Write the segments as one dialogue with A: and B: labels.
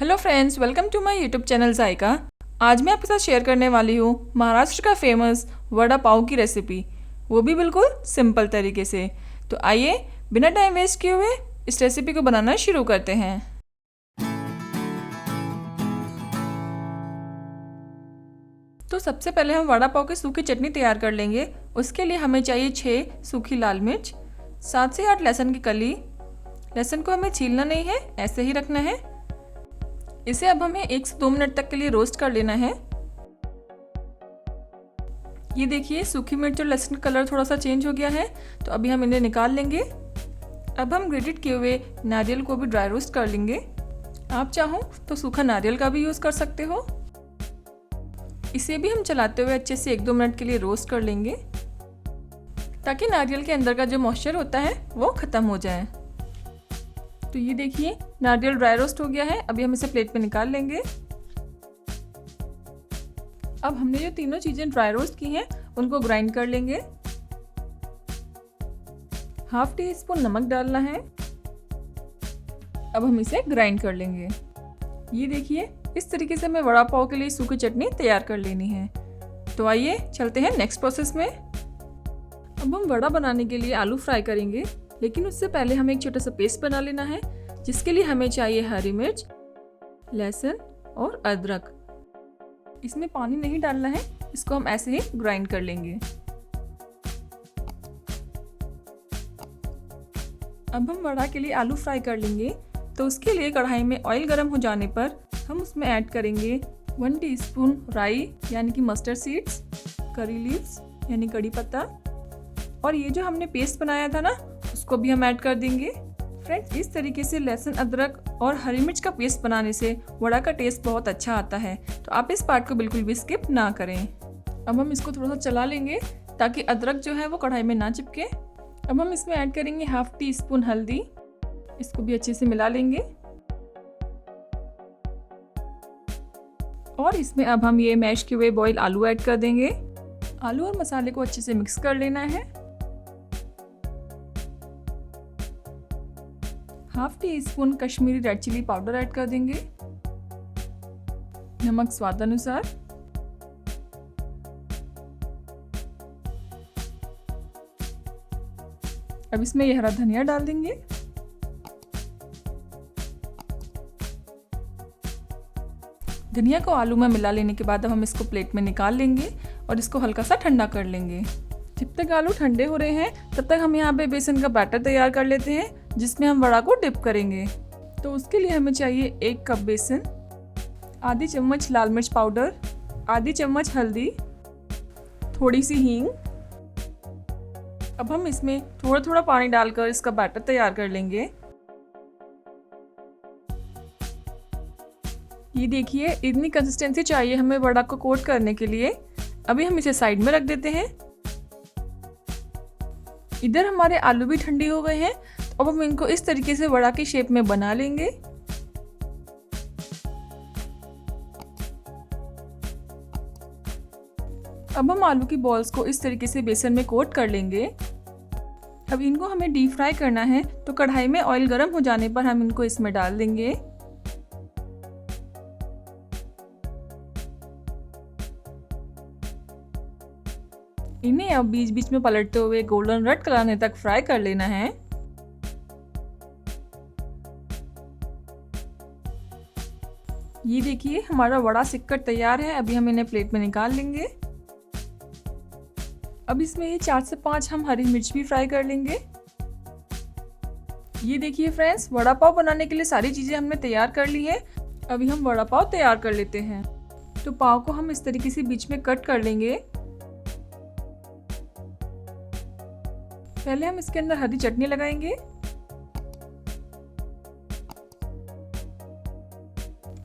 A: Hello friends, welcome to my YouTube channel Zaika. आज मैं आपके साथ शेयर करने वाली हूँ महाराष्ट्र का फेमस वड़ा पाव की रेसिपी, वो भी बिल्कुल सिंपल तरीके से। तो आइए बिना टाइम वेस्ट किए हुए इस रेसिपी को बनाना शुरू करते हैं। तो सबसे पहले हम वड़ा पाव की सूखी चटनी तैयार कर लेंगे। उसके लिए हमें चाहिए 6 सूखी लाल मिर्च, 7 से 8 लहसुन की कली। लहसुन को हमें छीलना नहीं है, ऐसे ही रखना है। इसे अब हमें 1 से 2 मिनट तक के लिए रोस्ट कर लेना है। ये देखिए सूखी मिर्च और लहसुन का कलर थोड़ा सा चेंज हो गया है, तो अभी हम इन्हें निकाल लेंगे। अब हम ग्रेटेड किए हुए नारियल को भी ड्राई रोस्ट कर लेंगे। आप चाहो तो सूखा नारियल का भी यूज़ कर सकते हो। इसे भी हम चलाते हुए अच्छे से 1-2 मिनट के लिए रोस्ट कर लेंगे, ताकि नारियल के अंदर का जो मॉइस्चर होता है वो ख़त्म हो जाए। तो ये देखिए नारियल ड्राई रोस्ट हो गया है। अभी हम इसे प्लेट पे निकाल लेंगे। अब हमने जो तीनों चीज़ें ड्राई रोस्ट की हैं उनको ग्राइंड कर लेंगे। 1/2 टीस्पून नमक डालना है। अब हम इसे ग्राइंड कर लेंगे। ये देखिए इस तरीके से हमें वड़ा पाव के लिए सूखी चटनी तैयार कर लेनी है। तो आइए चलते हैं नेक्स्ट प्रोसेस में। अब हम वड़ा बनाने के लिए आलू फ्राई करेंगे, लेकिन उससे पहले हमें एक छोटा सा पेस्ट बना लेना है, जिसके लिए हमें चाहिए हरी मिर्च, लहसुन और अदरक। इसमें पानी नहीं डालना है, इसको हम ऐसे ही ग्राइंड कर लेंगे। अब हम वड़ा के लिए आलू फ्राई कर लेंगे। तो उसके लिए कढ़ाई में ऑयल गर्म हो जाने पर हम उसमें ऐड करेंगे 1 टीस्पून राई यानी कि मस्टर्ड सीड्स, करी लीव्स यानी कड़ी पत्ता, और ये जो हमने पेस्ट बनाया था ना उसको भी हम ऐड कर देंगे। फ्रेंड्स, इस तरीके से लहसुन, अदरक और हरी मिर्च का पेस्ट बनाने से वड़ा का टेस्ट बहुत अच्छा आता है, तो आप इस पार्ट को बिल्कुल भी स्किप ना करें। अब हम इसको थोड़ा सा चला लेंगे ताकि अदरक जो है वो कढ़ाई में ना चिपके। अब हम इसमें ऐड करेंगे 1/2 टीस्पून हल्दी। इसको भी अच्छे से मिला लेंगे। और इसमें अब हम ये मैश किए हुए बॉयल आलू ऐड कर देंगे। आलू और मसाले को अच्छे से मिक्स कर लेना है। 1/2 teaspoon Kashmiri red chilli powder add कर देंगे। नमक स्वाद अनुसार। अब इसमें ये हरा धनिया डाल देंगे। धनिया को आलू में मिला लेने के बाद अब हम इसको प्लेट में निकाल लेंगे और इसको हल्का सा ठंडा कर लेंगे। जब तक आलू ठंडे हो रहे हैं तब तक हम यहाँ पे बेसन का बैटर तैयार कर लेते हैं, जिसमें हम वड़ा को डिप करेंगे। तो उसके लिए हमें चाहिए 1 कप बेसन, आधी चम्मच लाल मिर्च पाउडर, आधी चम्मच हल्दी, थोड़ी सी हींग। अब हम इसमें थोड़ा थोड़ा पानी डालकर इसका बैटर तैयार कर लेंगे। ये देखिए इतनी कंसिस्टेंसी चाहिए हमें वड़ा को कोट करने के लिए। अभी हम इसे साइड में रख देते हैं। इधर हमारे आलू भी ठंडे हो गए हैं। अब हम इनको इस तरीके से वड़ा की शेप में बना लेंगे। अब हम आलू की बॉल्स को इस तरीके से बेसन में कोट कर लेंगे। अब इनको हमें डीप फ्राई करना है, तो कढ़ाई में ऑयल गर्म हो जाने पर हम इनको इसमें डाल देंगे। इन्हें अब बीच बीच में पलटते हुए गोल्डन रेड कलर आने तक फ्राई कर लेना है। ये देखिए हमारा वड़ा सिककर तैयार है। अभी हम इन्हें प्लेट में निकाल लेंगे। अब इसमें ये 4 से 5 हम हरी मिर्च भी फ्राई कर लेंगे। ये देखिए फ्रेंड्स, वड़ा पाव बनाने के लिए सारी चीजें हमने तैयार कर ली है। अभी हम वड़ा पाव तैयार कर लेते हैं। तो पाव को हम इस तरीके से बीच में कट कर लेंगे। पहले हम इसके अंदर हरी चटनी लगाएंगे,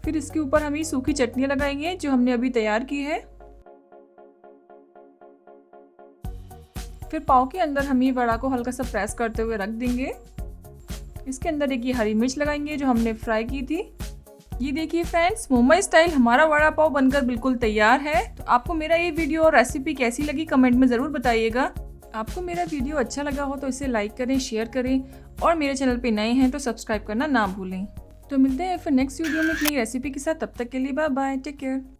A: फिर इसके ऊपर हम ये सूखी चटनी लगाएंगे जो हमने अभी तैयार की है। फिर पाव के अंदर हम ये वड़ा को हल्का सा प्रेस करते हुए रख देंगे। इसके अंदर एक ये हरी मिर्च लगाएंगे जो हमने फ्राई की थी। ये देखिए फ्रेंड्स, मुंबई स्टाइल हमारा वड़ा पाव बनकर बिल्कुल तैयार है। तो आपको मेरा ये वीडियो और रेसिपी कैसी लगी कमेंट में ज़रूर बताइएगा। आपको मेरा वीडियो अच्छा लगा हो तो इसे लाइक करें, शेयर करें, और मेरे चैनल पे नए हैं तो सब्सक्राइब करना ना भूलें। तो मिलते हैं फिर नेक्स्ट वीडियो में एक नई रेसिपी के साथ। तब तक के लिए बाय बाय, टेक केयर।